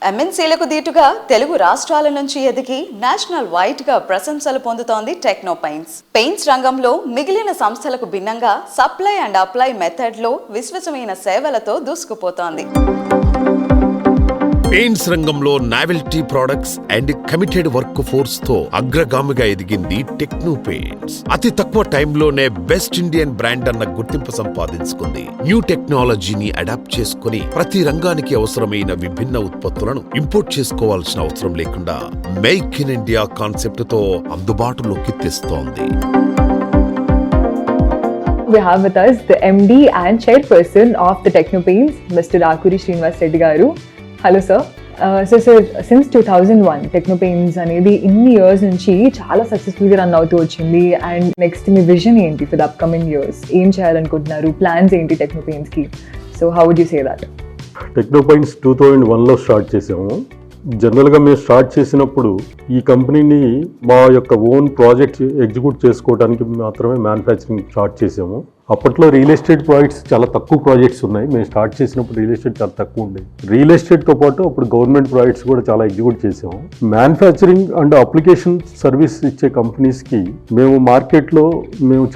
ఎంఎన్సీలకు దీటుగా తెలుగు రాష్ట్రాల నుంచి ఎదిగి నేషనల్ వైడ్ గా ప్రశంసలు పొందుతోంది టెక్నో పెయింట్స్ రంగంలో మిగిలిన సంస్థలకు భిన్నంగా సప్లై అండ్ అప్లై మెథడ్ లో విశ్వసనీయ సేవలతో దూసుకుపోతోంది. పెయింట్స్ రంగంలో novelty products and committed work force తో అగ్రగామిగా ఎదిగింది టెక్నో పెయింట్స్. అతి తక్కువ టైంలోనే బెస్ట్ ఇండియన్ బ్రాండ్ అన్న గుర్తింపు సంపాదించుకుంది. న్యూ టెక్నాలజీని అడాప్ట్ చేసుకుని ప్రతి రంగానికి అవసరమైన విభిన్న ఉత్పత్తులను ఇంపోర్ట్ చేసుకోవాల్సిన అవసరం లేకుండా మేక్ ఇన్ ఇండియా కాన్సెప్ట్ తో అందుబాటులోకి తెస్తోంది. We have with us the MD and chairperson of the Techno Paints, Mr. Akuri Srinivas Reddy garu. Hello sir. So sir, since 2001 Techno Paints అనేది ఇన్ని ఇయర్స్ నుంచి చాలా సక్సెస్ఫుల్గా రన్ అవుతూ వచ్చింది. అండ్ నెక్స్ట్ మీ విజన్ ఏంటి ఫర్ ద అప్కమింగ్ ఇయర్స్? ఏం చేయాలనుకుంటున్నారు? ప్లాన్స్ ఏంటి టెక్నో పెయింట్స్కి? So how would you say that? Techno Paints 2001లో స్టార్ట్ చేసాము. జనరల్గా మేము స్టార్ట్ చేసినప్పుడు ఈ కంపెనీని మా యొక్క ఓన్ ప్రాజెక్ట్స్ ఎగ్జిక్యూట్ చేసుకోవడానికి మాత్రమే మ్యానుఫ్యాక్చరింగ్ స్టార్ట్ చేసాము. అప్పట్లో రియల్ ఎస్టేట్ ప్రాజెక్ట్స్ చాలా తక్కువ ప్రాజెక్ట్స్ ఉన్నాయి. మేము స్టార్ట్ చేసినప్పుడు రియల్ ఎస్టేట్ చాలా తక్కువ ఉండేది. రియల్ ఎస్టేట్తో పాటు అప్పుడు గవర్నమెంట్ ప్రాజెక్ట్స్ కూడా చాలా ఎగ్జిక్యూట్ చేసాము. మ్యానుఫ్యాక్చరింగ్ అండ్ అప్లికేషన్ సర్వీస్ ఇచ్చే కంపెనీస్కి మేము మార్కెట్లో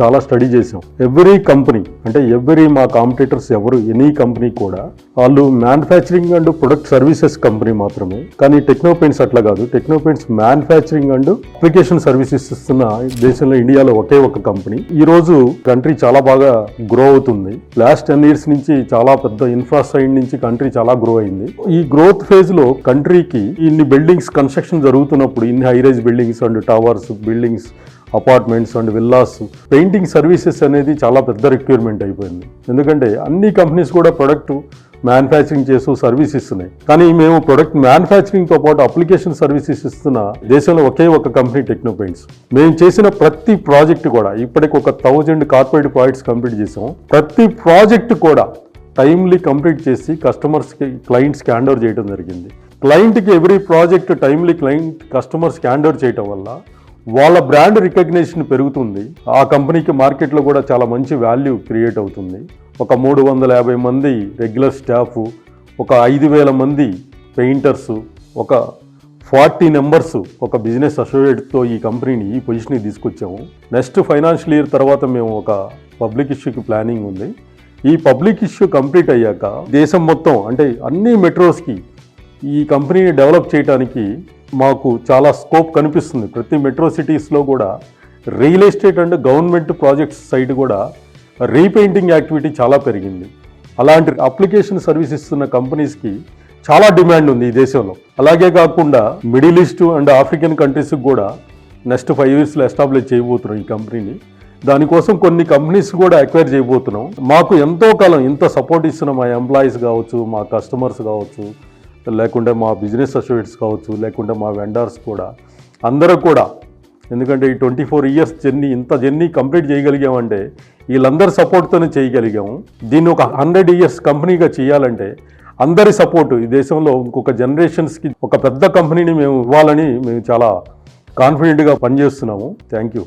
చాలా స్టడీ చేసాం. ఎవ్రీ కంపెనీ అంటే మా కాంపిటీటర్స్ ఎనీ కంపెనీ కూడా వాళ్ళు manufacturing and product services company మాత్రమే. కానీ టెక్నో పెయింట్స్ అట్లా కాదు. Techno paints manufacturing and application services ఇస్తున్న దేశంలో ఇండియాలో ఒకే ఒక కంపెనీ. ఈ రోజు కంట్రీ చాలా బాగా గ్రో అవుతుంది. లాస్ట్ 10 years నుంచి చాలా పెద్ద ఇన్ఫ్రాస్ట్రక్చర్ నుంచి కంట్రీ చాలా గ్రో అయింది. ఈ గ్రోత్ ఫేజ్ లో కంట్రీకి ఇన్ని బిల్డింగ్స్ కన్స్ట్రక్షన్ జరుగుతున్నప్పుడు ఇన్ని high-rise buildings and towers buildings apartments and villas painting services అనేది చాలా పెద్ద రిక్వైర్మెంట్ అయిపోయింది. ఎందుకంటే అన్ని కంపెనీస్ కూడా ప్రొడక్ట్ మ్యానుఫ్యాక్చరింగ్ చేస్తూ సర్వీస్ ఇస్తున్నాయి. కానీ మేము ప్రొడక్ట్ మ్యానుఫ్యాక్చరింగ్తో పాటు అప్లికేషన్ సర్వీసెస్ ఇస్తున్న దేశంలో ఒకే ఒక కంపెనీ టెక్నో పెయింట్స్. మేము చేసిన ప్రతి ప్రాజెక్ట్ కూడా ఇప్పటికి 1000 కార్పొరేట్ ప్రాజెక్ట్స్ కంప్లీట్ చేసాము. ప్రతి ప్రాజెక్ట్ కూడా టైమ్లీ కంప్లీట్ చేసి కస్టమర్స్కి క్లయింట్స్కి హ్యాండ్ ఓవర్ చేయడం జరిగింది. క్లయింట్కి ఎవ్రీ ప్రాజెక్ట్ టైమ్లీ కస్టమర్స్కి హ్యాండ్ ఓవర్ చేయడం వల్ల వాళ్ళ బ్రాండ్ రికగ్నిషన్ పెరుగుతుంది. ఆ కంపెనీకి మార్కెట్లో కూడా చాలా మంచి వాల్యూ క్రియేట్ అవుతుంది. ఒక 350 మంది రెగ్యులర్ స్టాఫ్, ఒక 5000 మంది పెయింటర్స్, ఒక 40 మెంబర్స్ ఒక బిజినెస్ అసోసియేట్తో ఈ కంపెనీని ఈ పొజిషన్కి తీసుకొచ్చాము. నెక్స్ట్ ఫైనాన్షియల్ ఇయర్ తర్వాత మేము ఒక పబ్లిక్ ఇష్యూకి ప్లానింగ్ ఉంది. ఈ పబ్లిక్ ఇష్యూ కంప్లీట్ అయ్యాక దేశం మొత్తం అంటే అన్ని మెట్రోస్కి ఈ కంపెనీని డెవలప్ చేయడానికి మాకు చాలా స్కోప్ కనిపిస్తుంది. ప్రతి మెట్రో సిటీస్లో కూడా real estate and government projects side కూడా రీపెయింటింగ్ యాక్టివిటీ చాలా పెరిగింది. అలాంటి అప్లికేషన్ సర్వీస్ ఇస్తున్న కంపెనీస్కి చాలా డిమాండ్ ఉంది ఈ దేశంలో. అలాగే కాకుండా మిడిల్ ఈస్ట్ అండ్ ఆఫ్రికన్ కంట్రీస్కి కూడా నెక్స్ట్ 5 yearsలో ఎస్టాబ్లిష్ చేయబోతున్నాం ఈ కంపెనీని. దానికోసం కొన్ని కంపెనీస్ కూడా అక్వైర్ చేయబోతున్నాం. మాకు ఎంతో కాలం ఇంత సపోర్ట్ ఇస్తున్న మా ఎంప్లాయీస్ కావచ్చు, మా కస్టమర్స్ కావచ్చు, లేకుంటే మా బిజినెస్ అసోసియేట్స్ కావచ్చు, లేకుంటే మా వెండర్స్ కూడా అందరూ కూడా, ఎందుకంటే ఈ 24 years జర్నీ కంప్లీట్ చేయగలిగామంటే వీళ్ళందరి సపోర్ట్తోనే చేయగలిగాము. దీన్ని ఒక 100 years కంపెనీగా చేయాలంటే అందరి సపోర్టు ఈ దేశంలో ఇంకొక జనరేషన్స్కి ఒక పెద్ద కంపెనీని మేము ఇవ్వాలని మేము చాలా కాన్ఫిడెంట్గా పనిచేస్తున్నాము. Thank you.